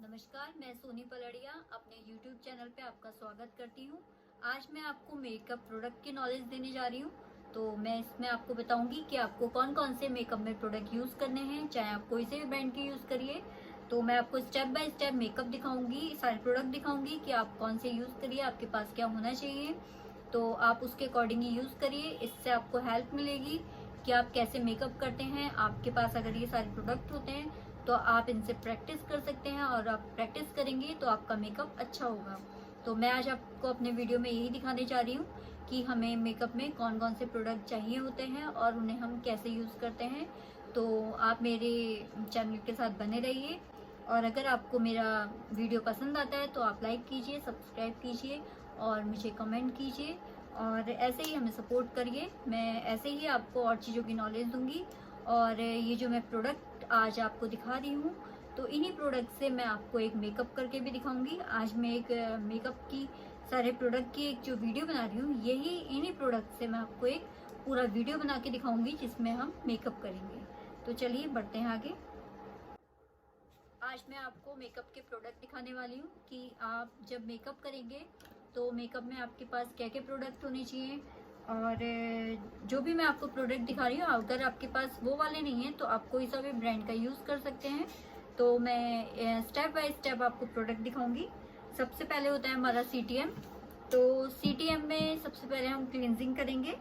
नमस्कार, मैं सोनी पलड़िया अपने YouTube चैनल पे आपका स्वागत करती हूँ। आज मैं आपको मेकअप प्रोडक्ट की नॉलेज देने जा रही हूँ। तो मैं इसमें आपको बताऊंगी कि आपको कौन कौन से मेकअप में प्रोडक्ट यूज़ करने हैं, चाहे आप कोई से भी ब्रांड के यूज़ करिए। तो मैं आपको स्टेप बाय स्टेप मेकअप दिखाऊंगी, सारे प्रोडक्ट दिखाऊंगी कि आप कौन से यूज़ करिए, आपके पास क्या होना चाहिए। तो आप उसके अकॉर्डिंग ही यूज़ करिए, इससे आपको हेल्प मिलेगी कि आप कैसे मेकअप करते हैं। आपके पास अगर ये सारे प्रोडक्ट होते हैं तो आप इनसे प्रैक्टिस कर सकते हैं, और आप प्रैक्टिस करेंगे तो आपका मेकअप अच्छा होगा। तो मैं आज आपको अपने वीडियो में यही दिखाने जा रही हूँ कि हमें मेकअप में कौन कौन से प्रोडक्ट चाहिए होते हैं और उन्हें हम कैसे यूज़ करते हैं। तो आप मेरे चैनल के साथ बने रहिए, और अगर आपको मेरा वीडियो पसंद आता है तो आप लाइक कीजिए, सब्सक्राइब कीजिए और मुझे कमेंट कीजिए, और ऐसे ही हमें सपोर्ट करिए। मैं ऐसे ही आपको और चीज़ों की नॉलेज दूंगी। और ये जो मैं प्रोडक्ट आज आपको दिखा रही हूँ, तो इन्हीं प्रोडक्ट से मैं आपको एक मेकअप करके भी दिखाऊंगी। आज मैं एक मेकअप की सारे प्रोडक्ट की एक जो वीडियो बना रही हूँ, यही इन्हीं प्रोडक्ट से मैं आपको एक पूरा वीडियो बना के दिखाऊंगी जिसमें हम मेकअप करेंगे। तो चलिए बढ़ते हैं आगे। आज मैं आपको मेकअप के प्रोडक्ट दिखाने वाली हूँ कि आप जब मेकअप करेंगे तो मेकअप में आपके पास क्या क्या प्रोडक्ट होने चाहिए। और जो भी मैं आपको प्रोडक्ट दिखा रही हूँ, अगर आपके पास वो वाले नहीं हैं तो आप कोई सा भी ब्रांड का यूज़ कर सकते हैं। तो मैं स्टेप बाय स्टेप आपको प्रोडक्ट दिखाऊंगी। सबसे पहले होता है हमारा CTM। तो CTM में सबसे पहले हम क्लिनजिंग करेंगे।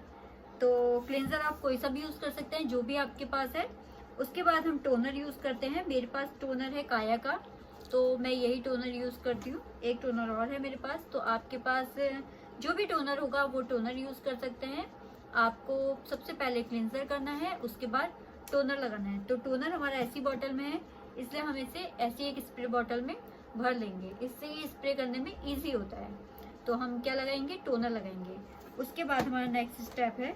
तो क्लिनजर आप कोई सा भी यूज़ कर सकते हैं, जो भी आपके पास है। उसके बाद हम टोनर यूज़ करते हैं। मेरे पास टोनर है काया का, तो मैं यही टोनर यूज़ करती हूँ। एक टोनर और है मेरे पास, तो आपके पास जो भी टोनर होगा वो टोनर यूज़ कर सकते हैं। आपको सबसे पहले क्लिनजर करना है, उसके बाद टोनर लगाना है। तो टोनर हमारा ऐसी बॉटल में है, इसलिए हम इसे ऐसी एक स्प्रे बॉटल में भर लेंगे, इससे ये स्प्रे करने में ईजी होता है। तो हम क्या लगाएंगे, टोनर लगाएंगे। उसके बाद हमारा नेक्स्ट स्टेप है,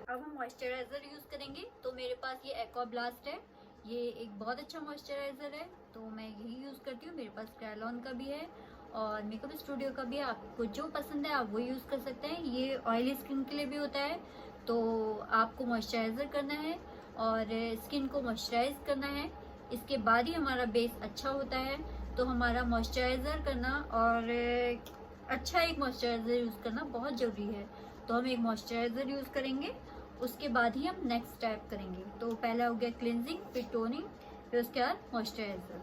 अब हम मॉइस्चराइजर यूज़ करेंगे। तो मेरे पास ये एक्वा ब्लास्ट है, ये एक बहुत अच्छा मॉइस्चराइजर है, तो मैं यही यूज़ करती हूँ। मेरे पास क्रायोलॉन का भी है और मेकअप स्टूडियो का भी है। आपको जो पसंद है आप वो यूज़ कर सकते हैं। ये ऑयली स्किन के लिए भी होता है। तो आपको मॉइस्चराइजर करना है और स्किन को मॉइस्चराइज करना है, इसके बाद ही हमारा बेस अच्छा होता है। तो हमारा मॉइस्चराइजर करना और अच्छा एक मॉइस्चराइजर यूज़ करना बहुत ज़रूरी है। तो हम एक मॉइस्चराइजर यूज़ करेंगे, उसके बाद ही हम नेक्स्ट स्टेप करेंगे। तो पहला हो गया क्लिनजिंग, फिर टोनिंग, फिर उसके बाद मॉइस्चराइजर।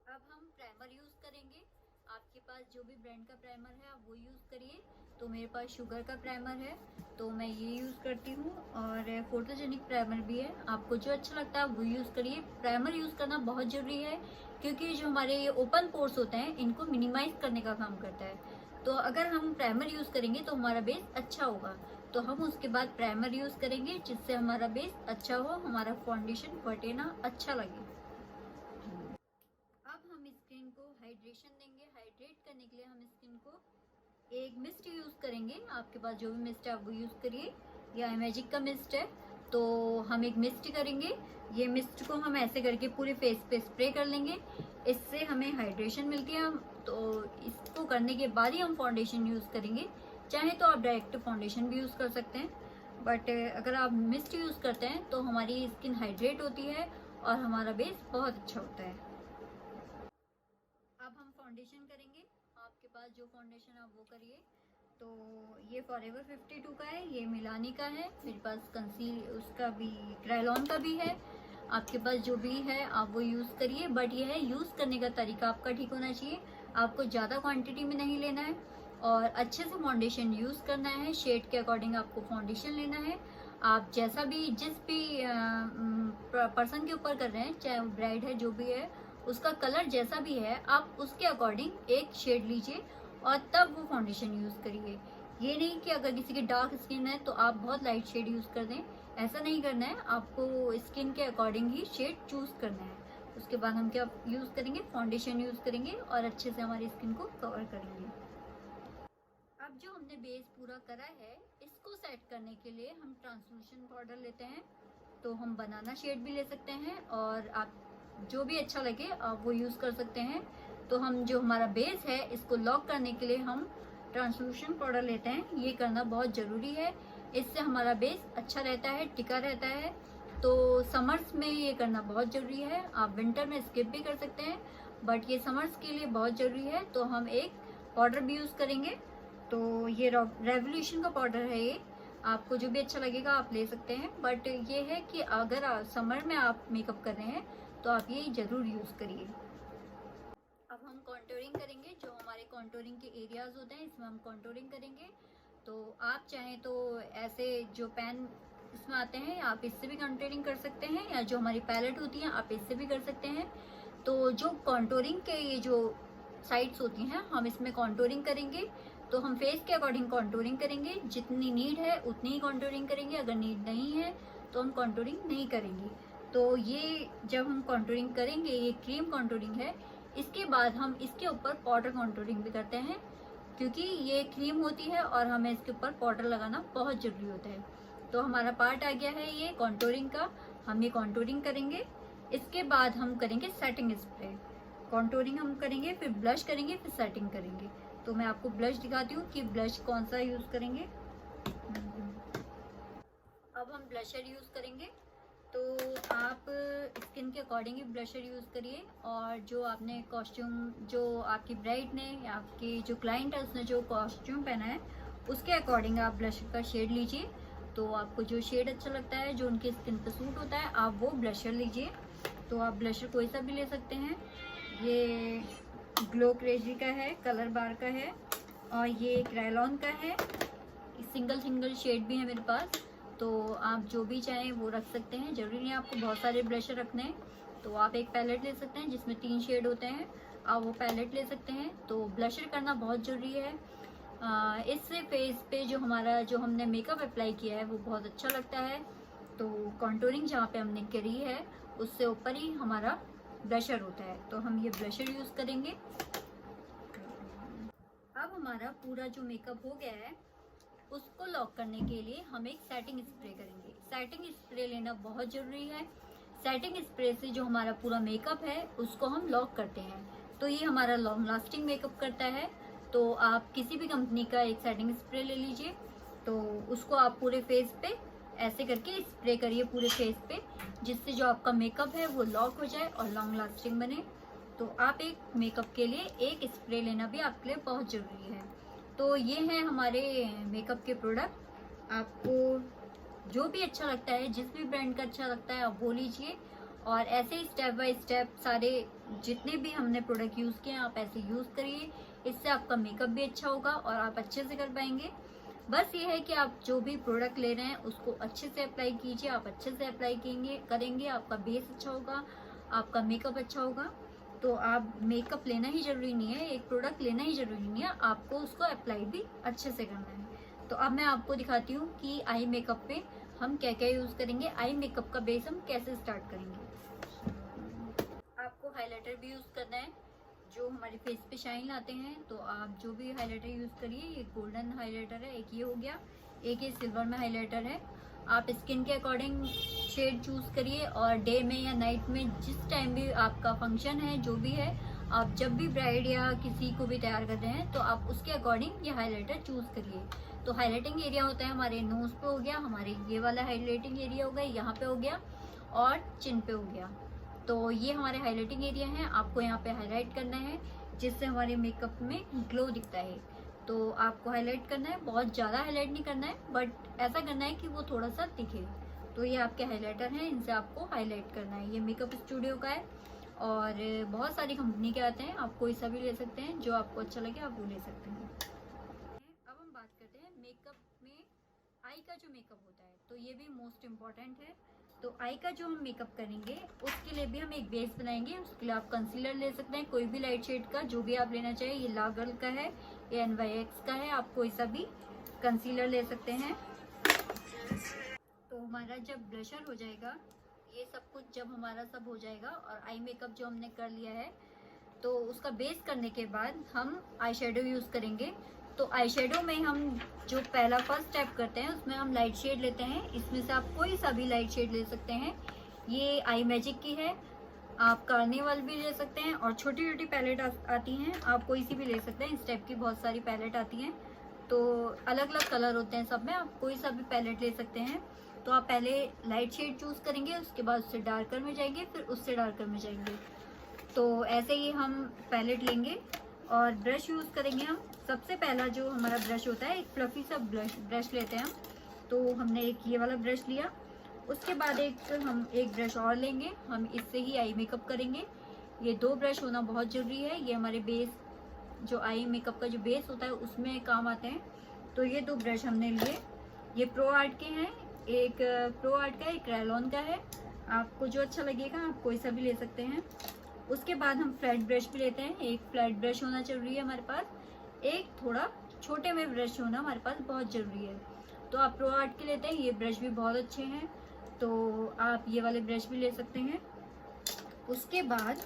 अब हम प्राइमर यूज़ करेंगे। आपके पास जो भी ब्रांड का प्राइमर है आप वो यूज़ करिए। तो मेरे पास शुगर का प्राइमर है, तो मैं ये यूज़ करती हूँ। और फोटोजेनिक प्राइमर भी है, आपको जो अच्छा लगता है वो यूज़ करिए। प्राइमर यूज़ करना बहुत ज़रूरी है, क्योंकि जो हमारे ये ओपन पोर्स होते हैं इनको मिनिमाइज करने का काम करता है। तो अगर हम प्राइमर यूज़ करेंगे तो हमारा बेस अच्छा होगा। तो हम उसके बाद प्राइमर यूज़ करेंगे जिससे हमारा बेस अच्छा हो, हमारा फाउंडेशन फटे ना, अच्छा लगे। अब हम स्किन को हाइड्रेशन देंगे। हाइड्रेट करने के लिए हम स्किन को एक मिस्ट यूज़ करेंगे। आपके पास जो भी मिस्ट है आप वो यूज़ करिए, या मैजिक का मिस्ट है। तो हम एक मिस्ट करेंगे, ये मिस्ट को हम ऐसे करके पूरे फेस पे स्प्रे कर लेंगे, इससे हमें हाइड्रेशन मिलती है। तो इसको करने के बाद ही हम फाउंडेशन यूज़ करेंगे। चाहे तो आप डायरेक्ट फाउंडेशन भी यूज़ कर सकते हैं, बट अगर आप मिस्ट यूज़ करते हैं तो हमारी स्किन हाइड्रेट होती है और हमारा बेस बहुत अच्छा होता है। अब हम फाउंडेशन करेंगे। आपके पास जो फाउंडेशन आप वो करिए। तो ये फॉरएवर 52 का है, ये मिलानी का है। मेरे पास कंसील उसका भी, क्रायोलॉन का भी है। आपके पास जो भी है आप वो यूज़ करिए, बट ये है यूज़ करने का तरीका आपका ठीक होना चाहिए। आपको ज़्यादा क्वांटिटी में नहीं लेना है और अच्छे से फाउंडेशन यूज़ करना है। शेड के अकॉर्डिंग आपको फाउंडेशन लेना है। आप जैसा भी, जिस भी पर्सन के ऊपर कर रहे हैं, चाहे वो ब्राइड है जो भी है, उसका कलर जैसा भी है आप उसके अकॉर्डिंग एक शेड लीजिए और तब वो फाउंडेशन यूज़ करिए। ये नहीं कि अगर किसी की डार्क स्किन है तो आप बहुत लाइट शेड यूज़ कर दें, ऐसा नहीं करना है। आपको स्किन के अकॉर्डिंग ही शेड चूज़ करना है। उसके बाद हम क्या यूज़ करेंगे, फाउंडेशन यूज़ करेंगे और अच्छे से हमारी स्किन को कवर करेंगे। अब जो हमने बेस पूरा करा है, इसको सेट करने के लिए हम ट्रांसलूशन पाउडर लेते हैं। तो हम बनाना शेड भी ले सकते हैं, और आप जो भी अच्छा लगे आप वो यूज़ कर सकते हैं। तो हम जो हमारा बेस है इसको लॉक करने के लिए हम ट्रांसलूशन पाउडर लेते हैं। ये करना बहुत ज़रूरी है, इससे हमारा बेस अच्छा रहता है, टिका रहता है। तो समर्स में ये करना बहुत ज़रूरी है, आप विंटर में स्किप भी कर सकते हैं। बट ये समर्स के लिए बहुत ज़रूरी है, तो हम एक पाउडर भी यूज़ करेंगे। तो ये रेवोल्यूशन का पाउडर है, ये आपको जो भी अच्छा लगेगा आप ले सकते हैं, बट ये है कि अगर समर में आप मेकअप कर रहे हैं तो आप ये ज़रूर यूज़ करिए। अब हम कॉन्टूरिंग करेंगे, जो हमारे कॉन्टूरिंग के एरियाज़ होते हैं इसमें हम कॉन्टूरिंग करेंगे। तो आप चाहें तो ऐसे जो पेन इसमें आते हैं आप इससे भी कॉन्टूरिंग कर सकते हैं, या जो हमारी पैलेट होती है आप इससे भी कर सकते हैं। तो जो कॉन्टूरिंग के ये जो साइड्स होती हैं हम इसमें कॉन्टूरिंग करेंगे। तो हम फेस के अकॉर्डिंग कॉन्टूरिंग करेंगे, जितनी नीड है उतनी ही कॉन्टूरिंग करेंगे, अगर नीड नहीं है तो हम कॉन्टूरिंग नहीं करेंगे। तो ये जब हम कॉन्टूरिंग करेंगे, ये क्रीम कॉन्टूरिंग है, इसके बाद हम इसके ऊपर पाउडर कॉन्टूरिंग भी करते हैं, क्योंकि ये क्रीम होती है और हमें इसके ऊपर पाउडर लगाना बहुत ज़रूरी होता है। तो हमारा पार्ट आ गया है ये कॉन्टूरिंग का, हम ये कॉन्टूरिंग करेंगे। इसके बाद हम करेंगे सेटिंग स्प्रे। कॉन्टूरिंग हम करेंगे, फिर ब्लश करेंगे, फिर सेटिंग करेंगे। तो मैं आपको ब्लश दिखाती हूँ कि ब्लश कौन सा यूज़ करेंगे। अब हम ब्लशर यूज़ करेंगे, तो आप स्किन के अकॉर्डिंग ही ब्लशर यूज़ करिए, और जो आपने कॉस्ट्यूम, जो आपकी ब्राइड ने या आपकी जो क्लाइंट है उसने जो कॉस्ट्यूम पहना है उसके अकॉर्डिंग आप ब्लशर का शेड लीजिए। तो आपको जो शेड अच्छा लगता है, जो उनकी स्किन पर सूट होता है, आप वो ब्लशर लीजिए। तो आप ब्लशर कोई सा भी ले सकते हैं। ये ग्लो क्रेजी का है, कलर बार का है, और ये क्रायलॉन का है। सिंगल शेड भी है मेरे पास, तो आप जो भी चाहें वो रख सकते हैं। ज़रूरी नहीं आपको बहुत सारे ब्लशर रखने हैं। तो आप एक पैलेट ले सकते हैं जिसमें 3 शेड होते हैं, आप वो पैलेट ले सकते हैं। तो ब्लशर करना बहुत ज़रूरी है। इससे फेस पे जो हमने मेकअप अप्लाई किया है वो बहुत अच्छा लगता है। तो कॉन्टूरिंग जहाँ पे हमने करी है उससे ऊपर ही हमारा ब्लशर होता है, तो हम ये ब्लशर यूज़ करेंगे। अब हमारा पूरा जो मेकअप हो गया है उसको लॉक करने के लिए हम एक सेटिंग स्प्रे करेंगे। सेटिंग स्प्रे लेना बहुत ज़रूरी है। सेटिंग स्प्रे से जो हमारा पूरा मेकअप है उसको हम लॉक करते हैं, तो ये हमारा लॉन्ग लास्टिंग मेकअप करता है। तो आप किसी भी कंपनी का एक सेटिंग स्प्रे ले लीजिए, तो उसको आप पूरे फेस पे ऐसे करके स्प्रे करिए पूरे फेस पे, जिससे जो आपका मेकअप है वो लॉक हो जाए और लॉन्ग लास्टिंग बने। तो आप एक मेकअप के लिए एक स्प्रे लेना भी आपके लिए बहुत ज़रूरी है। तो ये हैं हमारे मेकअप के प्रोडक्ट। आपको जो भी अच्छा लगता है, जिस भी ब्रांड का अच्छा लगता है आप वो लीजिए, और ऐसे ही स्टेप बाय स्टेप सारे जितने भी हमने प्रोडक्ट यूज़ किए हैं आप ऐसे यूज़ करिए। इससे आपका मेकअप भी अच्छा होगा और आप अच्छे से कर पाएंगे। बस ये है कि आप जो भी प्रोडक्ट ले रहे हैं उसको अच्छे से अप्लाई कीजिए। आप अच्छे से अप्लाई करेंगे आपका बेस अच्छा होगा, आपका मेकअप अच्छा होगा। तो आप मेकअप लेना ही ज़रूरी नहीं है, एक प्रोडक्ट लेना ही ज़रूरी नहीं है, आपको उसको अप्लाई भी अच्छे से करना है। तो अब मैं आपको दिखाती हूँ कि आई मेकअप पे हम क्या क्या यूज़ करेंगे, आई मेकअप का बेस हम कैसे स्टार्ट करेंगे। आपको हाइलाइटर भी यूज़ करना है जो हमारे फेस पे शाइन लाते हैं। तो आप जो भी हाइलाइटर यूज़ करिए, ये गोल्डन हाइलाइटर है, एक ये हो गया, एक ये सिल्वर में हाइलाइटर है। आप स्किन के अकॉर्डिंग शेड चूज़ करिए, और डे में या नाइट में जिस टाइम भी आपका फंक्शन है, जो भी है, आप जब भी ब्राइड या किसी को भी तैयार कर रहे हैं तो आप उसके अकॉर्डिंग ये हाइलाइटर चूज़ करिए। तो हाइलाइटिंग एरिया होता है हमारे नोज़ पे हो गया, हमारे ये वाला हाइलाइटिंग एरिया हो गया, यहाँ पे हो गया, और चिन पे हो गया। तो ये हमारे हाइलाइटिंग एरिया हैं, आपको यहाँ पे हाईलाइट करना है जिससे हमारे मेकअप में ग्लो दिखता है। तो आपको हाईलाइट करना है, बहुत ज़्यादा हाईलाइट नहीं करना है, बट ऐसा करना है कि वो थोड़ा सा दिखे। तो ये आपके हाइलाइटर हैं, इनसे आपको हाईलाइट करना है। ये मेकअप स्टूडियो का है और बहुत सारी कंपनी के आते हैं, आप कोई सा भी ले सकते हैं, जो आपको अच्छा लगे आप वो ले सकते हैं। अब हम बात करते हैं मेकअप में आई का जो मेकअप होता है, तो ये भी मोस्ट इम्पॉर्टेंट है। तो आई का जो हम मेकअप करेंगे उसके लिए भी हम एक बेस बनाएंगे। उसके लिए आप कंसीलर ले सकते हैं, कोई भी लाइट शेड का, जो भी आप लेना चाहिए। ये लागल का है, ये NYX का है, आप कोई सा भी कंसीलर ले सकते हैं। तो हमारा जब ब्लशर हो जाएगा, ये सब कुछ जब हमारा सब हो जाएगा और आई मेकअप जो हमने कर लिया है, तो उसका बेस करने के बाद हम आई शेडो यूज़ करेंगे। तो आई शेडो में हम जो पहला फर्स्ट स्टेप करते हैं उसमें हम लाइट शेड लेते हैं। इसमें से आप कोई सा भी लाइट शेड ले सकते हैं। ये आई मैजिक की है, आप कार्निवल भी ले सकते हैं, और छोटी छोटी पैलेट आती हैं, आप कोई सी भी ले सकते हैं। इस टाइप की बहुत सारी पैलेट आती हैं, तो अलग अलग कलर होते हैं सब में, आप कोई सा भी पैलेट ले सकते हैं। तो आप पहले लाइट शेड चूज़ करेंगे, उसके बाद उससे डार्कर में जाएंगे, फिर उससे डार्कर में जाएंगे। तो ऐसे ही हम पैलेट लेंगे और ब्रश यूज़ करेंगे हम। सबसे पहला जो हमारा ब्रश होता है, एक फ्लफी सा ब्रश लेते हैं हम। तो हमने एक ये वाला ब्रश लिया, उसके बाद हम एक ब्रश और लेंगे, हम इससे ही आई मेकअप करेंगे। ये 2 ब्रश होना बहुत ज़रूरी है, ये हमारे बेस, जो आई मेकअप का जो बेस होता है उसमें काम आते हैं। तो ये 2 ब्रश हमने लिए, ये प्रो आर्ट के हैं, एक प्रो आर्ट का, एक रेलॉन का है। आपको जो अच्छा लगेगा आप कोई सा भी ले सकते हैं। उसके बाद हम फ्लैट ब्रश भी लेते हैं, एक फ्लैट ब्रश होना जरूरी है हमारे पास, एक थोड़ा छोटे में ब्रश होना हमारे पास बहुत ज़रूरी है। तो आप प्रो आर्ट के लेते हैं, ये ब्रश भी बहुत अच्छे हैं, तो आप ये वाले ब्रश भी ले सकते हैं। उसके बाद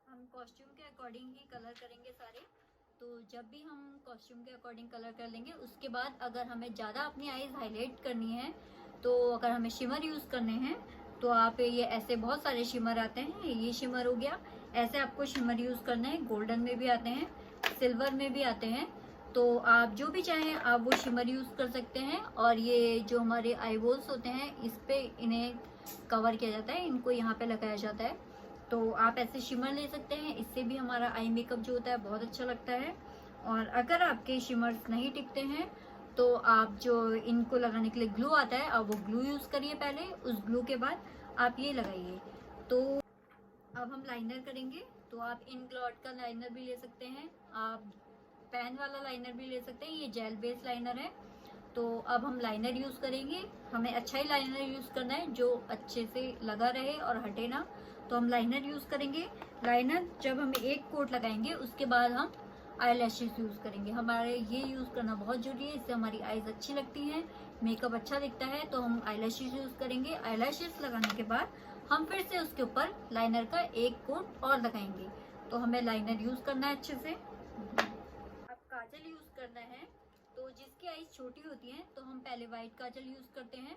हम कॉस्ट्यूम के अकॉर्डिंग ही कलर करेंगे सारे। तो जब भी हम कॉस्ट्यूम के अकॉर्डिंग कलर कर लेंगे, उसके बाद अगर हमें ज़्यादा अपनी आईज हाईलाइट करनी है, तो अगर हमें शिमर यूज़ करने हैं, तो आप ये ऐसे बहुत सारे शिमर आते हैं, ये शिमर हो गया, ऐसे आपको शिमर यूज़ करना है। गोल्डन में भी आते हैं, सिल्वर में भी आते हैं, तो आप जो भी चाहें आप वो शिमर यूज़ कर सकते हैं। और ये जो हमारे आईबॉल्स होते हैं, इस पे इन्हें कवर किया जाता है, इनको यहाँ पे लगाया जाता है। तो आप ऐसे शिमर ले सकते हैं, इससे भी हमारा आई मेकअप जो होता है बहुत अच्छा लगता है। और अगर आपके शिमर्स नहीं टिकते हैं, तो आप जो इनको लगाने के लिए ग्लू आता है, आप वो ग्लू यूज़ करिए पहले, उस ग्लू के बाद आप ये लगाइए। तो अब हम लाइनर करेंगे, तो आप इन ग्लॉट का लाइनर भी ले सकते हैं, आप पेन वाला लाइनर भी ले सकते हैं, ये जेल बेस लाइनर है। तो अब हम लाइनर यूज़ करेंगे, हमें अच्छा ही लाइनर यूज़ करना है जो अच्छे से लगा रहे और हटे ना। तो हम लाइनर यूज़ करेंगे। लाइनर जब हम एक कोट लगाएंगे, उसके बाद हम आई लैशेस यूज़ करेंगे। हमारे ये यूज़ करना बहुत ज़रूरी है, इससे हमारी आईज अच्छी लगती हैं, मेकअप अच्छा दिखता है। तो हम आई लैशेस यूज़ करेंगे। आई लैशेस लगाने के बाद हम फिर से उसके ऊपर लाइनर का एक कोट और लगाएंगे। तो हमें लाइनर यूज़ करना है अच्छे से। अब काजल यूज़ करना है, तो जिसकी आईज छोटी होती है तो हम पहले वाइट काजल यूज़ करते हैं।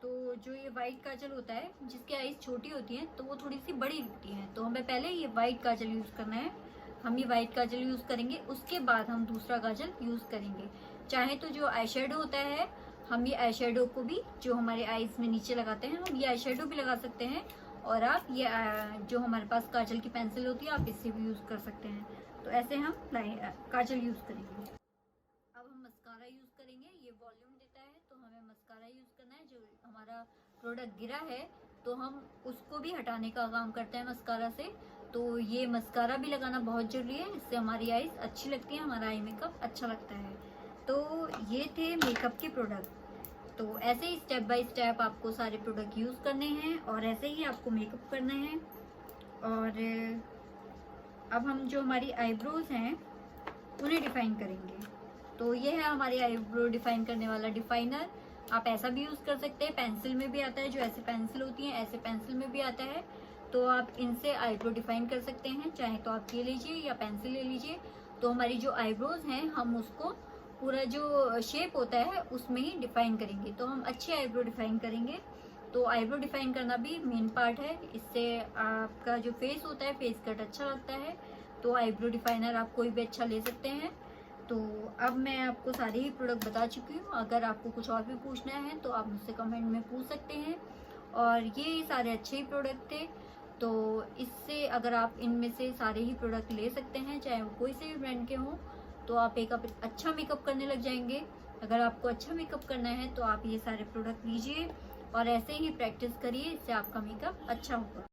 तो जो ये वाइट काजल होता है, जिसकी आईज छोटी होती है तो वो थोड़ी सी बड़ी दिखती है, तो हमें पहले ये वाइट काजल यूज़ करना है। हम ये वाइट काजल यूज़ करेंगे, उसके बाद हम दूसरा काजल यूज़ करेंगे। चाहे तो जो आई शेडो होता है, हम ये आई शेडो को भी जो हमारे आईज में नीचे लगाते हैं, हम ये आई शेडो भी लगा सकते हैं। और आप ये जो हमारे पास काजल की पेंसिल होती है, आप इससे भी यूज़ कर सकते हैं। तो ऐसे हम काजल यूज़ करेंगे। अब हम मस्कारा यूज़ करेंगे, ये वॉल्यूम देता है, तो हमें मस्कारा यूज़ करना है। जो हमारा प्रोडक्ट गिरा है, तो हम उसको भी हटाने का काम करते हैं मस्कारा से। तो ये मस्कारा भी लगाना बहुत ज़रूरी है, इससे हमारी आईज अच्छी लगती है, हमारा आई मेकअप अच्छा लगता है। तो ये थे मेकअप के प्रोडक्ट। तो ऐसे ही स्टेप बाय स्टेप आपको सारे प्रोडक्ट यूज़ करने हैं और ऐसे ही आपको मेकअप करना है। और अब हम जो हमारी आईब्रोज हैं उन्हें डिफाइन करेंगे। तो ये है हमारी आईब्रो डिफाइन करने वाला डिफाइनर। आप ऐसा भी यूज़ कर सकते हैं, पेंसिल में भी आता है, जो ऐसे पेंसिल होती हैं ऐसे पेंसिल में भी आता है। तो आप इनसे आईब्रो डिफाइन कर सकते हैं, चाहे तो आप ये लीजिए या पेंसिल ले लीजिए। तो हमारी जो आईब्रोज हैं, हम उसको पूरा जो शेप होता है उसमें ही डिफाइन करेंगे। तो हम अच्छी आईब्रो डिफाइन करेंगे। तो आईब्रो डिफाइन करना भी मेन पार्ट है, इससे आपका जो फेस होता है, फेस कट अच्छा लगता है। तो आईब्रो डिफाइनर आप कोई भी अच्छा ले सकते हैं। तो अब मैं आपको सारे ही प्रोडक्ट बता चुकी हूँ, अगर आपको कुछ और भी पूछना है तो आप मुझसे कमेंट में पूछ सकते हैं। और ये सारे अच्छे ही प्रोडक्ट थे, तो इससे अगर आप इनमें से सारे ही प्रोडक्ट ले सकते हैं, चाहे वो कोई से भी ब्रांड के हों, तो आप एक अच्छा मेकअप करने लग जाएंगे। अगर आपको अच्छा मेकअप करना है तो आप ये सारे प्रोडक्ट लीजिए और ऐसे ही प्रैक्टिस करिए, इससे आपका मेकअप अच्छा होगा।